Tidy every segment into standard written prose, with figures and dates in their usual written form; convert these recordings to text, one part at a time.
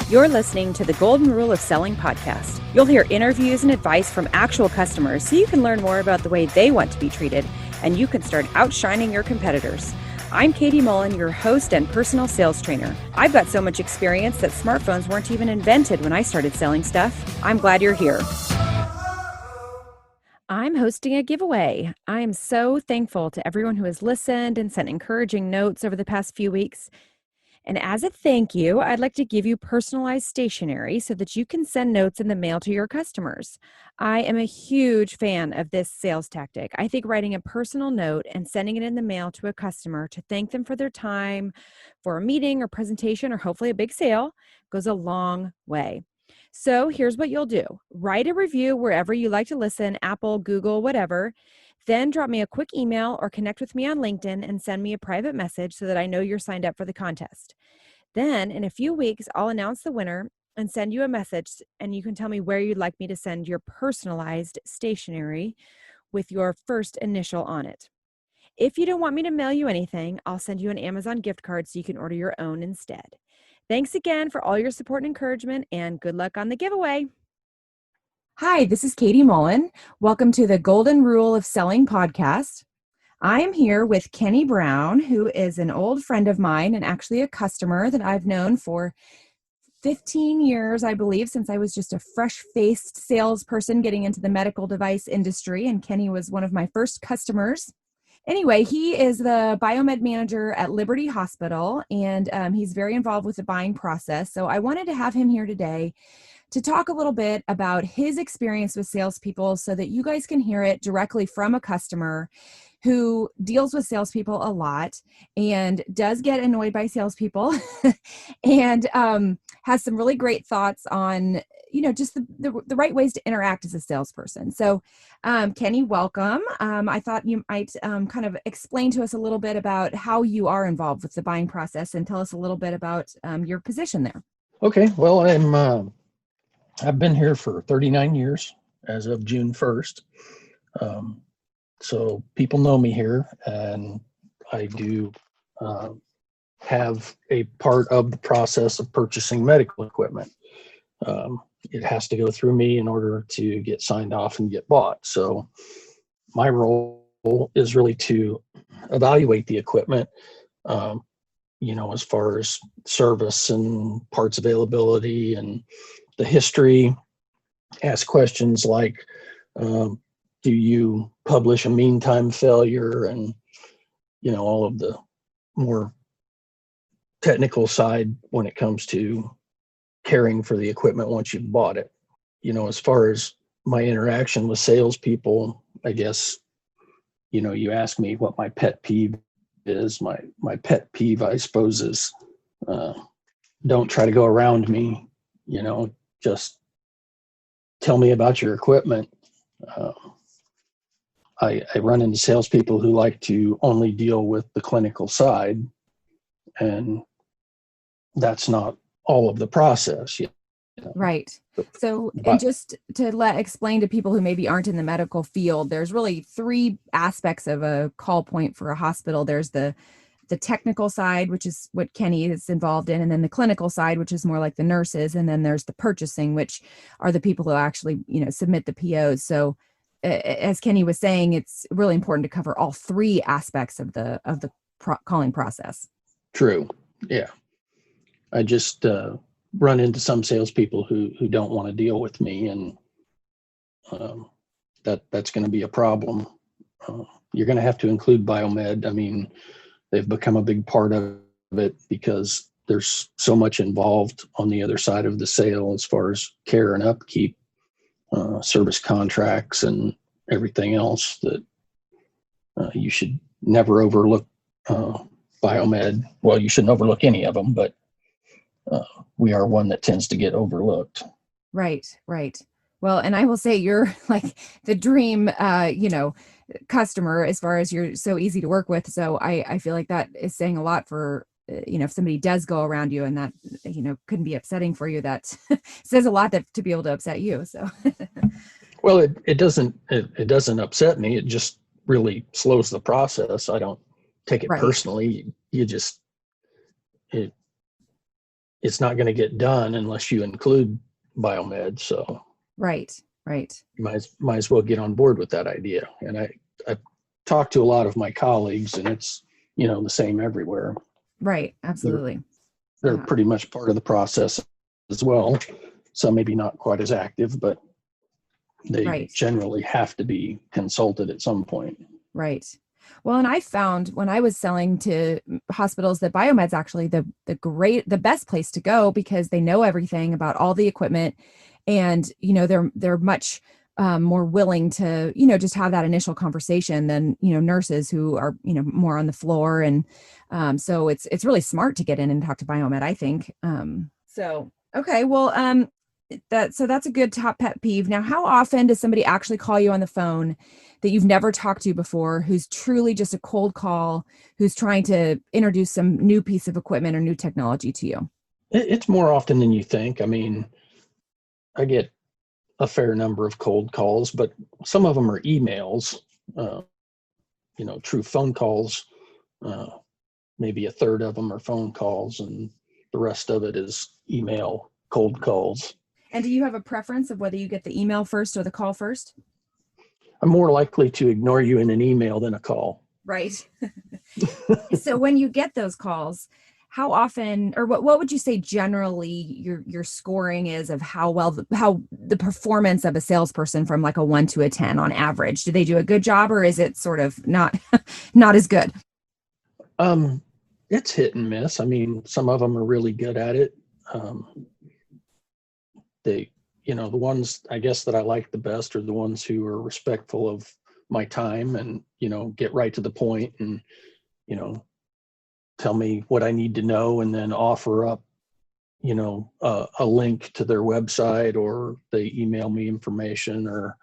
You're listening to the Golden Rule of Selling podcast. You'll hear interviews and advice from actual customers so you can learn more about the way they want to be treated and you can start outshining your competitors. I'm Katie Mullen, your host and personal sales trainer. I've got so much experience that smartphones weren't even invented when I started selling stuff. I'm glad you're here. I'm hosting a giveaway. I am so thankful to everyone who has listened and sent encouraging notes over the past few weeks. And as a thank you, I'd like to give you personalized stationery so that you can send notes in the mail to your customers. I am a huge fan of this sales tactic. I think writing a personal note and sending it in the mail to a customer to thank them for their time, for a meeting or presentation, or hopefully a big sale goes a long way. So here's what you'll do. Write a review wherever you like to listen, Apple, Google, whatever. Then drop me a quick email or connect with me on LinkedIn and send me a private message so that I know you're signed up for the contest. Then in a few weeks, I'll announce the winner and send you a message, and you can tell me where you'd like me to send your personalized stationery with your first initial on it. If you don't want me to mail you anything, I'll send you an Amazon gift card so you can order your own instead. Thanks again for all your support and encouragement, and good luck on the giveaway. Hi, this is Katie Mullen. Welcome to the Golden Rule of Selling podcast. I am here with Kenny Brown, who is an old friend of mine and actually a customer that I've known for 15 years, I believe, since I was just a fresh-faced salesperson getting into the medical device industry, and Kenny was one of my first customers. Anyway, he is the Biomed manager at Liberty Hospital, and he's very involved with the buying process. So I wanted to have him here today to talk a little bit about his experience with salespeople so that you guys can hear it directly from a customer who deals with salespeople a lot and does get annoyed by salespeople and has some really great thoughts on, just the right ways to interact as a salesperson. So Kenny, welcome. I thought you might kind of explain to us a little bit about how you are involved with the buying process and tell us a little bit about your position there. Okay, well, I've been here for 39 years as of June 1st. So people know me here, and I do have a part of the process of purchasing medical equipment. It has to go through me in order to get signed off and get bought. So my role is really to evaluate the equipment, as far as service and parts availability and the history, ask questions like, do you publish a mean time failure, and, all of the more technical side when it comes to caring for the equipment once you've bought it. As far as my interaction with salespeople, I guess, you ask me what my pet peeve is. My pet peeve, I suppose, is don't try to go around me, just tell me about your equipment. I run into salespeople who like to only deal with the clinical side, and that's not all of the process. Right. So, and just to explain to people who maybe aren't in the medical field, there's really three aspects of a call point for a hospital. There's the technical side, which is what Kenny is involved in, and then the clinical side, which is more like the nurses, and then there's the purchasing, which are the people who actually, submit the POs. So as Kenny was saying, it's really important to cover all three aspects of the calling process. True. Yeah. I just run into some salespeople who don't want to deal with me, and that's going to be a problem. You're going to have to include Biomed. I mean, they've become a big part of it because there's so much involved on the other side of the sale as far as care and upkeep, service contracts, and everything else that you should never overlook. Biomed, well, you shouldn't overlook any of them, but we are one that tends to get overlooked. Right. Well, and I will say you're like the dream, customer as far as you're so easy to work with. So I feel like that is saying a lot for, if somebody does go around you and that, couldn't be upsetting for you, that says a lot to be able to upset you. So, well, it doesn't upset me. It just really slows the process. I don't take it personally. It it's not going to get done unless you include Biomed. So Right. Right. you might as well get on board with that idea. And I talked to a lot of my colleagues, and it's, the same everywhere. Right. They're, Absolutely. they're Yeah. pretty much part of the process as well. So maybe not quite as active, but they Right. generally have to be consulted at some point. Right. Well, and I found when I was selling to hospitals that Biomed's actually the best place to go because they know everything about all the equipment, and they're much more willing to just have that initial conversation than nurses who are more on the floor, and so it's really smart to get in and talk to Biomed, I think. So okay, well, that's a good top pet peeve. Now, how often does somebody actually call you on the phone that you've never talked to before, who's truly just a cold call, who's trying to introduce some new piece of equipment or new technology to you? It's more often than you think. I mean, I get a fair number of cold calls, but some of them are emails, uh, true phone calls. Uh, Maybe a third of them are phone calls, and the rest of it is email cold calls. And do you have a preference of whether you get the email first or the call first? I'm more likely to ignore you in an email than a call. Right. So when you get those calls, how often, or what would you say generally your scoring is of how the performance of a salesperson from like a 1 to a 10 on average? Do they do a good job, or is it sort of not not as good? Um, it's hit and miss. I mean, some of them are really good at it. Um, the ones I guess that I like the best are the ones who are respectful of my time and, get right to the point and, you know, tell me what I need to know and then offer up, a link to their website, or they email me information, or,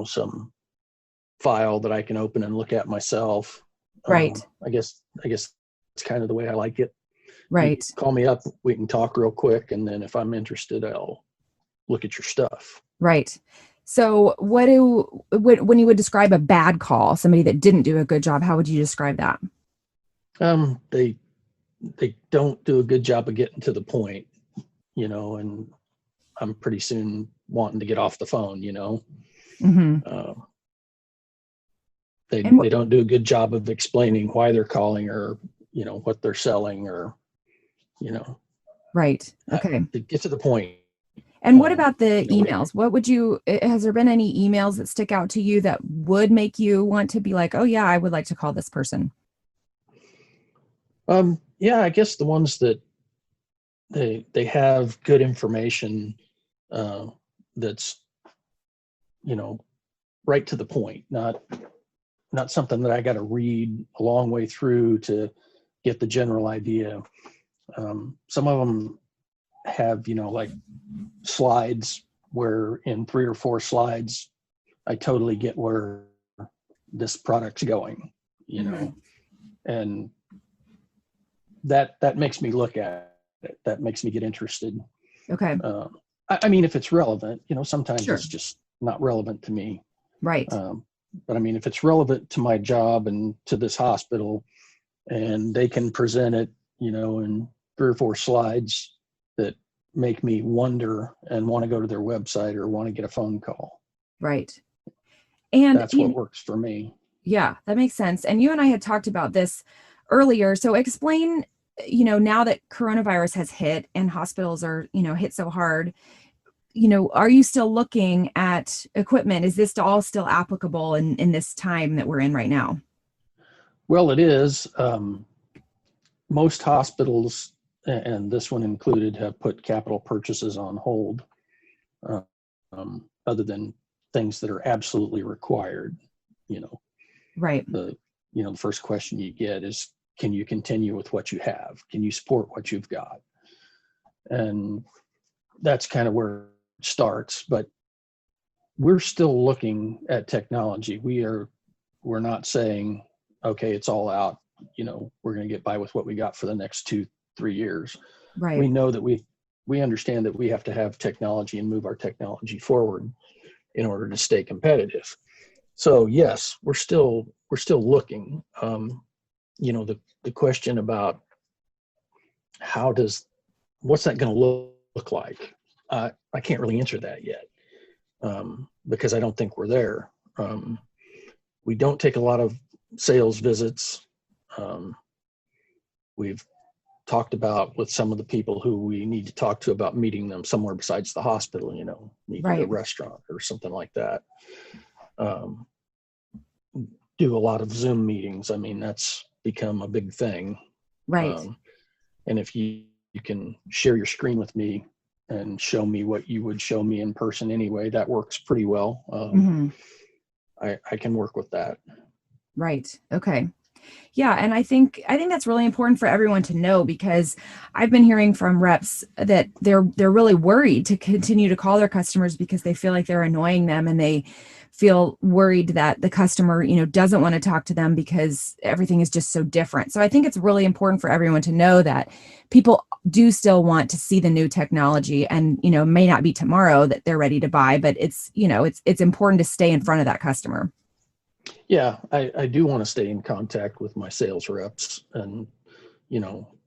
some file that I can open and look at myself. Right. I guess it's kind of the way I like it. You Right. call me up, we can talk real quick, and then if I'm interested, I'll look at your stuff. Right. So when you would describe a bad call, somebody that didn't do a good job, how would you describe that? They don't do a good job of getting to the point, and I'm pretty soon wanting to get off the phone. Hmm. Uh, they And they don't do a good job of explaining why they're calling, or what they're selling, or you know right. Okay. to get to the point. And what about the You know, emails? Has there been any emails that stick out to you that would make you want to be like, oh yeah, I would like to call this person? yeah, I guess the ones that they have good information, uh, that's you know right to the point, not something that I got to read a long way through to get the general idea. Some of them have, like slides where in 3 or 4 slides, I totally get where this product's going, Hmm. and that makes me look at it. That makes me get interested. Okay. I mean, if it's relevant, sometimes Sure. it's just not relevant to me. Right. But I mean, if it's relevant to my job and to this hospital, and they can present it, in 3 or 4 slides that make me wonder and want to go to their website or want to get a phone call. Right. And That's what works for me. yeah, that makes sense. And you and I had talked about this earlier. So explain, now that coronavirus has hit and hospitals are, hit so hard, are you still looking at equipment? Is this all still applicable in this time that we're in right now? Well, it is. Most hospitals, and this one included, have put capital purchases on hold, other than things that are absolutely required. You know, Right. the first question you get is, can you continue with what you have? Can you support what you've got? And that's kind of where it starts. But we're still looking at technology. We're not saying, okay, it's all out. We're going to get by with what we got for the next 2-3 years. We Right. know that we understand that we have to have technology and move our technology forward in order to stay competitive. So yes, we're still looking. The question about how does what's that going to look like? I can't really answer that yet, because I don't think we're there. We don't take a lot of sales visits. We've talked about with some of the people who we need to talk to about meeting them somewhere besides the hospital, maybe at a Right. restaurant or something like that. Do a lot of Zoom meetings. I mean, that's become a big thing. Right. And if you can share your screen with me and show me what you would show me in person anyway, that works pretty well. Mm-hmm. I can work with that. Right. Okay. Yeah, and I think that's really important for everyone to know, because I've been hearing from reps that they're really worried to continue to call their customers because they feel like they're annoying them, and they feel worried that the customer, doesn't want to talk to them because everything is just so different. So I think it's really important for everyone to know that people do still want to see the new technology, and may not be tomorrow that they're ready to buy, but it's important to stay in front of that customer. Yeah, I do want to stay in contact with my sales reps and,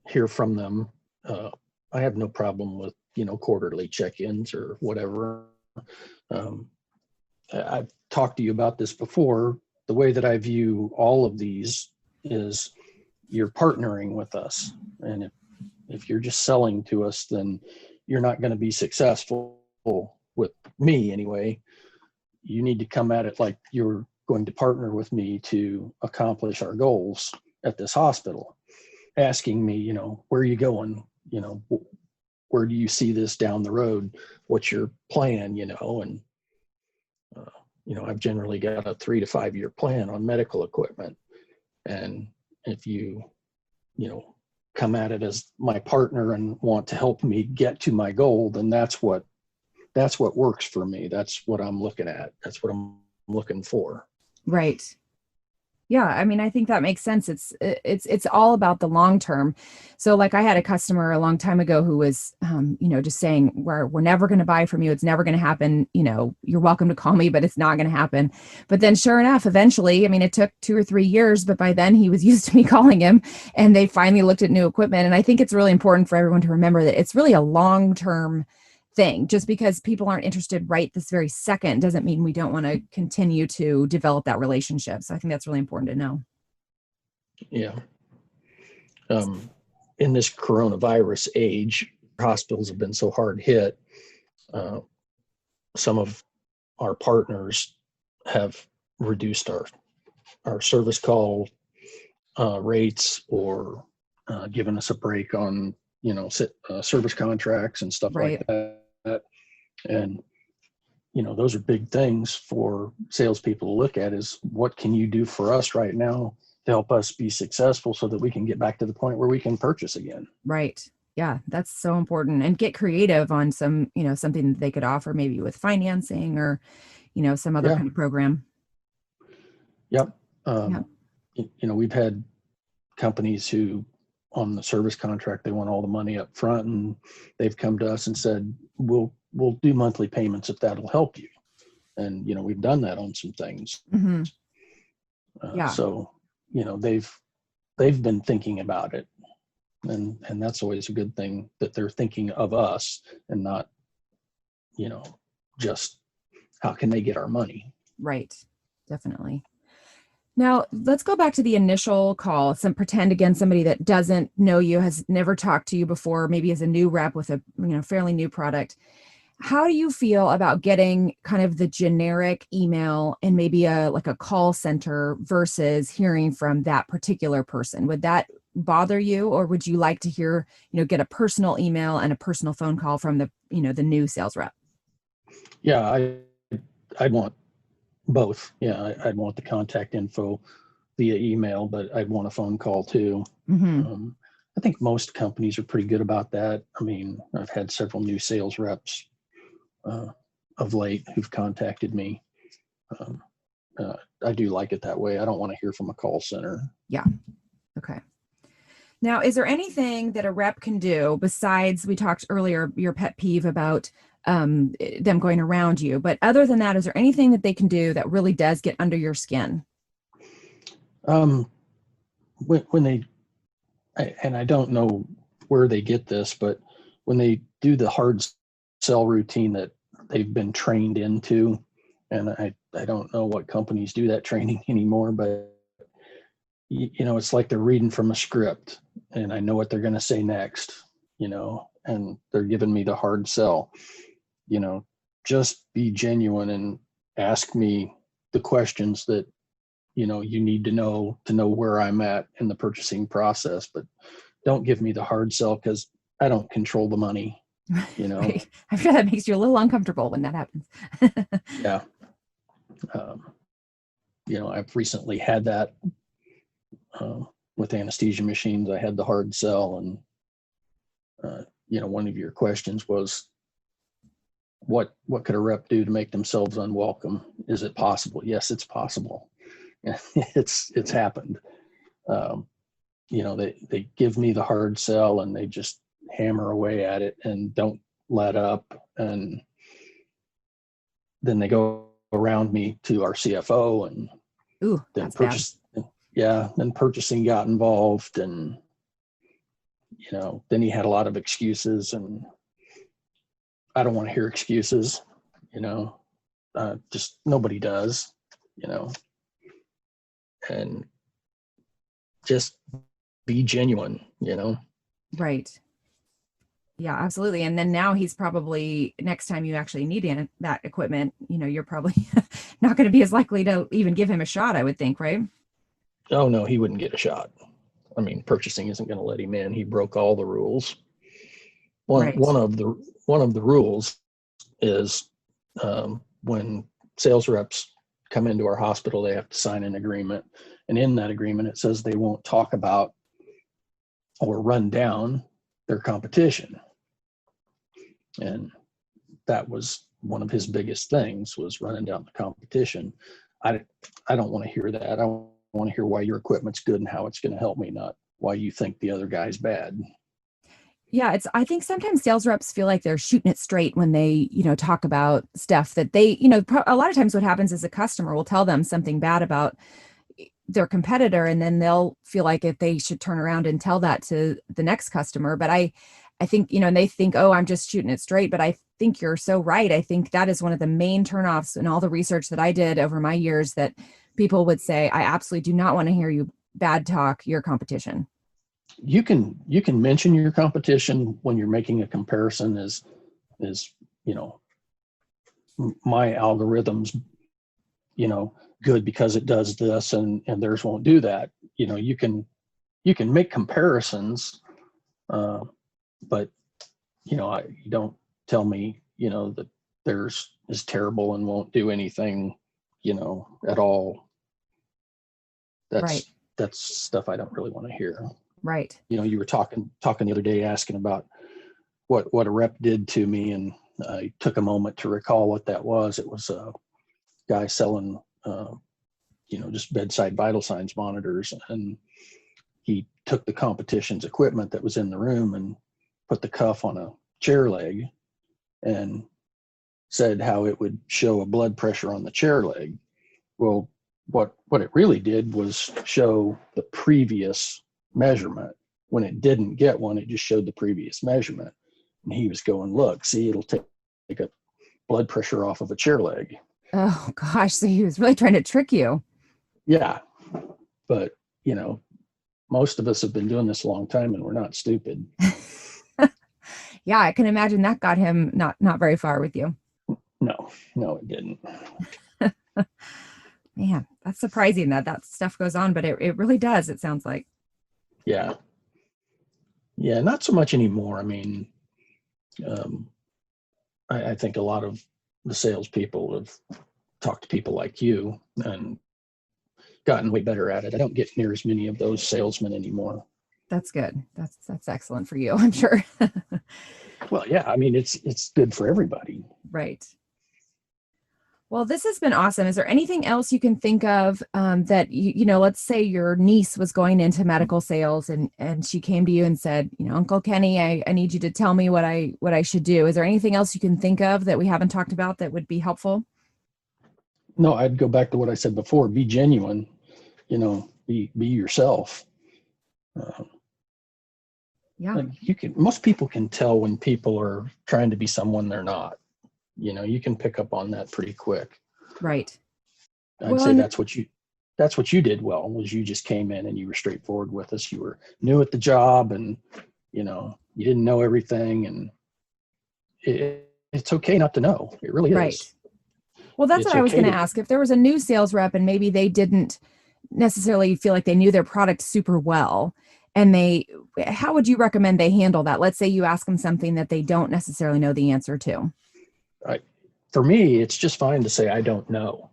hear from them. I have no problem with, quarterly check-ins or whatever. Um, I've talked to you about this before. The way that I view all of these is you're partnering with us. And if you're just selling to us, then you're not going to be successful with me anyway. You need to come at it like you're going to partner with me to accomplish our goals at this hospital. Asking me, where are you going? Where do you see this down the road? What's your plan? And I've generally got a 3 to 5 year plan on medical equipment. And if you know, come at it as my partner and want to help me get to my goal, then that's what works for me. That's what I'm looking at. That's what I'm looking for. Right. Yeah, I mean, I think that makes sense. It's all about the long term. So, like, I had a customer a long time ago who was, just saying, we're never going to buy from you. It's never going to happen. You're welcome to call me, but it's not going to happen. But then, sure enough, eventually, I mean, it took 2 or 3 years, but by then he was used to me calling him, and they finally looked at new equipment. And I think it's really important for everyone to remember that it's really a long term thing. Just because people aren't interested right this very second doesn't mean we don't want to continue to develop that relationship. So I think that's really important to know. Yeah. In this coronavirus age, hospitals have been so hard hit. Some of our partners have reduced our service call rates, or given us a break on service contracts and stuff like Right. that. And those are big things for salespeople to look at, is what can you do for us right now to help us be successful so that we can get back to the point where we can purchase again. Right. Yeah, that's so important. And get creative on something that they could offer, maybe with financing or, some other Yeah. kind of program. Yep. Yeah. We've had companies who, on the service contract, they want all the money up front, and they've come to us and said, we'll do monthly payments if that'll help you. And, we've done that on some things. Hmm. Yeah. So, they've been thinking about it, and that's always a good thing, that they're thinking of us and not, just how can they get our money. Right. Definitely. Now, let's go back to the initial call. Pretend again somebody that doesn't know you, has never talked to you before, maybe as a new rep with a fairly new product. How do you feel about getting kind of the generic email and maybe like a call center versus hearing from that particular person? Would that bother you, or would you like to hear, get a personal email and a personal phone call from the new sales rep? Yeah, I'd want both. Yeah, I'd want the contact info via email, but I'd want a phone call too. Mm-hmm. I think most companies are pretty good about that. I mean, I've had several new sales reps of late who've contacted me. Um, I do like it that way. I don't want to hear from a call center. Yeah. Okay. Now, is there anything that a rep can do besides, we talked earlier, your pet peeve about them going around you, but other than that, is there anything that they can do that really does get under your skin? When they, and I don't know where they get this, but when they do the hard sell routine that they've been trained into, and I don't know what companies do that training anymore, but it's like they're reading from a script, and I know what they're going to say next, and they're giving me the hard sell. Just be genuine and ask me the questions that you need to know where I'm at in the purchasing process, but don't give me the hard sell, because I don't control the money. Right. I'm sure that makes you a little uncomfortable when that happens. Yeah. I've recently had that with anesthesia machines. I had the hard sell, and one of your questions was, what could a rep do to make themselves unwelcome? Is it possible? Yes, it's possible. It's happened. They give me the hard sell, and they just hammer away at it and don't let up, and then they go around me to our CFO, and Ooh, then that's bad. then purchasing got involved, and then he had a lot of excuses, and I don't want to hear excuses. Just nobody does. And just be genuine. Right. Yeah, absolutely. And then now he's probably, next time you actually need that equipment, you're probably not going to be as likely to even give him a shot, I would think, right? Oh no, he wouldn't get a shot. I mean, purchasing isn't going to let him in. He broke all the rules. One Right. one of the rules is, when sales reps come into our hospital, they have to sign an agreement, and in that agreement, it says they won't talk about or run down their competition. And that was one of his biggest things, was running down the competition. I don't want to hear that. I want to hear why your equipment's good and how it's going to help me, not why you think the other guy's bad. Yeah, I think sometimes sales reps feel like they're shooting it straight when they, talk about stuff that they, a lot of times what happens is a customer will tell them something bad about their competitor, and then they'll feel like if they should turn around and tell that to the next customer. But I think, and they think, oh, I'm just shooting it straight. But I think you're so right. I think that is one of the main turnoffs in all the research that I did over my years, that people would say, I absolutely do not want to hear you bad talk your competition. You can mention your competition when you're making a comparison, is my algorithm's good because it does this, and theirs won't do that. You can make comparisons, but you don't tell me that theirs is terrible and won't do anything at all. Right. That's stuff I don't really want to hear. Right. You were talking the other day, asking about what a rep did to me, and I took a moment to recall what that was. It was a guy selling just bedside vital signs monitors, and he took the competition's equipment that was in the room and put the cuff on a chair leg, and said how it would show a blood pressure on the chair leg. Well, what it really did was show the previous measurement. When it didn't get one, it just showed the previous measurement. And he was going, look, see, it'll take a blood pressure off of a chair leg. Oh gosh. So he was really trying to trick you. Yeah. But, most of us have been doing this a long time, and we're not stupid. Yeah, I can imagine that got him not very far with you. No, it didn't. Man, that's surprising that stuff goes on, but it really does, it sounds like. Yeah. Yeah, not so much anymore. I mean, I think a lot of the salespeople have talked to people like you and gotten way better at it. I don't get near as many of those salesmen anymore. That's good. That's excellent for you, I'm sure. Well, yeah, I mean, it's good for everybody. Right. Well, this has been awesome. Is there anything else you can think of that let's say your niece was going into medical sales, and she came to you and said, Uncle Kenny, I need you to tell me what I should do. Is there anything else you can think of that we haven't talked about that would be helpful? No, I'd go back to what I said before. Be genuine. Be yourself. Yeah. Like most people can tell when people are trying to be someone they're not. You can pick up on that pretty quick. Right. I'd Well, say and that's what you did well, was you just came in and you were straightforward with us. You were new at the job, and you didn't know everything, and it's okay not to know. It really right. is. Well, that's It's what I was okay going to to, ask. If there was a new sales rep and maybe they didn't necessarily feel like they knew their product super well, and how would you recommend they handle that? Let's say you ask them something that they don't necessarily know the answer to. for me, it's just fine to say, I don't know,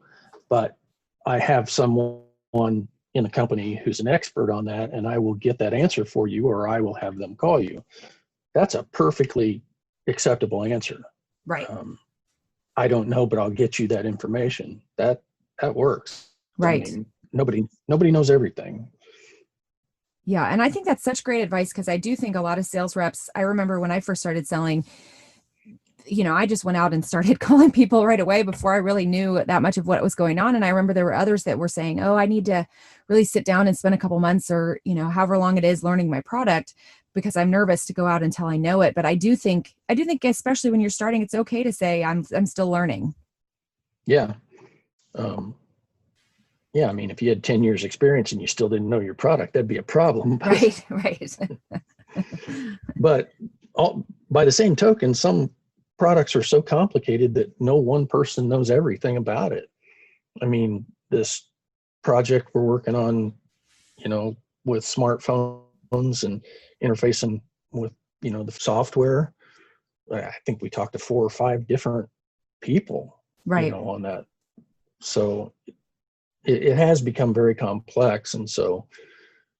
but I have someone in the company who's an expert on that, and I will get that answer for you, or I will have them call you. That's a perfectly acceptable answer. Right. I don't know, but I'll get you that information. That works. I Right. mean, nobody knows everything. Yeah. And I think that's such great advice, because I do think a lot of sales reps, I remember when I first started selling, I just went out and started calling people right away before I really knew that much of what was going on. And I remember there were others that were saying, oh, I need to really sit down and spend a couple months, or, however long it is, learning my product, because I'm nervous to go out until I know it. But I do think, especially when you're starting, it's okay to say, I'm still learning. Yeah. Yeah. I mean, if you had 10 years experience and you still didn't know your product, that'd be a problem. Right. Right. But by the same token, some products are so complicated that no one person knows everything about it. I mean, this project we're working on, with smartphones and interfacing with, the software, I think we talked to 4 or 5 different people, Right. on that. So it has become very complex. And so,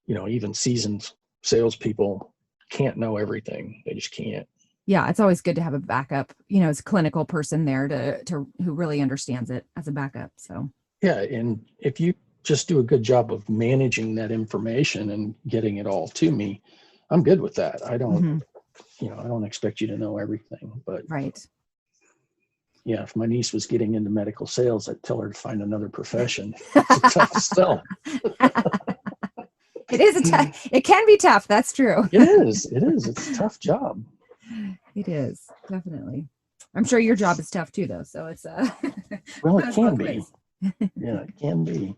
even seasoned salespeople can't know everything. They just can't. Yeah. It's always good to have a backup, as a clinical person there to who really understands it as a backup. So. Yeah. And if you just do a good job of managing that information and getting it all to me, I'm good with that. I don't, I don't expect you to know everything, but Right. yeah, if my niece was getting into medical sales, I'd tell her to find another profession. It's a tough sell. It can be tough. That's true. It is. It's a tough job. It is, definitely. I'm sure your job is tough too, though. So it's Well, it can be. Yeah, it can be.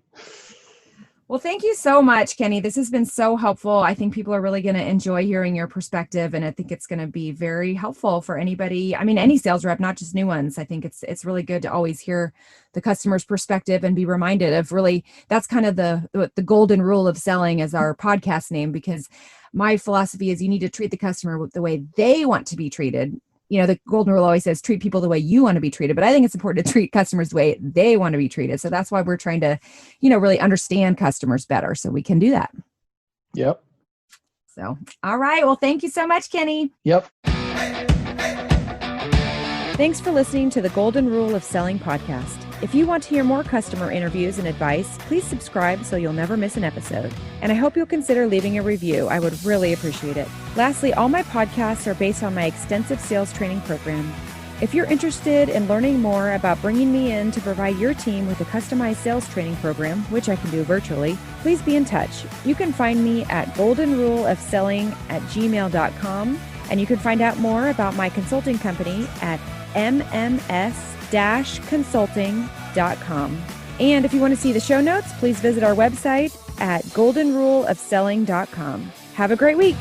Well, thank you so much, Kenny. This has been so helpful. I think people are really going to enjoy hearing your perspective, and I think it's going to be very helpful for anybody. I mean, any sales rep, not just new ones. I think it's really good to always hear the customer's perspective and be reminded of really, that's kind of the golden rule of selling, as our podcast name, because my philosophy is you need to treat the customer the way they want to be treated. The golden rule always says treat people the way you want to be treated, but I think it's important to treat customers the way they want to be treated. So that's why we're trying to, really understand customers better so we can do that. Yep. So, all right. Well, thank you so much, Kenny. Yep. Thanks for listening to the Golden Rule of Selling podcast. If you want to hear more customer interviews and advice, please subscribe so you'll never miss an episode. And I hope you'll consider leaving a review. I would really appreciate it. Lastly, all my podcasts are based on my extensive sales training program. If you're interested in learning more about bringing me in to provide your team with a customized sales training program, which I can do virtually, please be in touch. You can find me at goldenruleofselling@gmail.com, and you can find out more about my consulting company at mms-consulting.com. And if you want to see the show notes, please visit our website at goldenruleofselling.com. Have a great week.